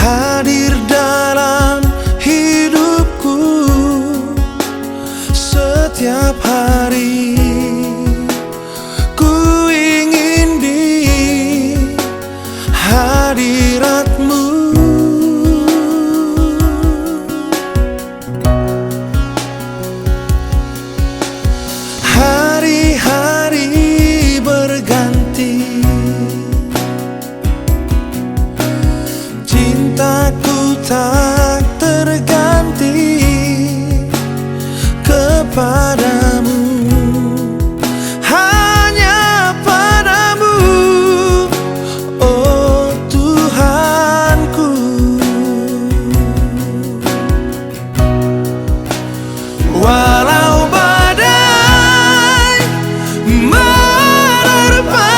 hadir dalam hidupku setiap hari. Ku ingin di hadiratmu. Hari-hari berganti, cintaku tak terganti kepadamu, hanya padamu, oh Tuhanku. Walau badai menerpa,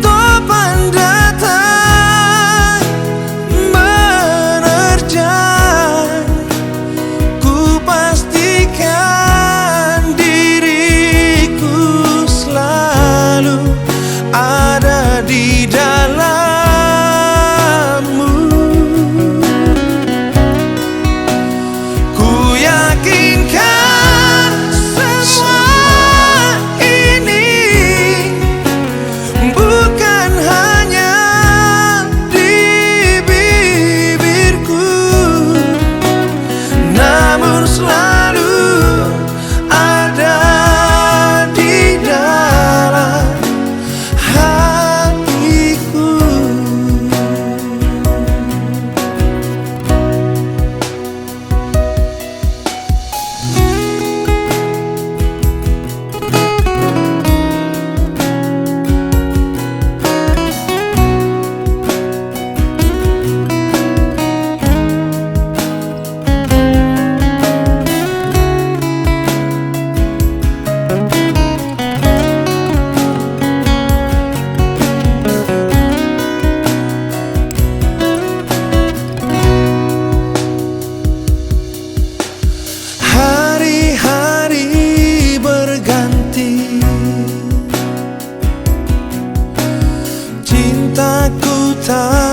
topan datang menerjang, ku pastikan diriku selalu ada di dalammu. Ku yakinkan semua ini bukan hanya di bibirku, namun selalu ada di dalam hatiku. Hari-hari berganti, cintaku tak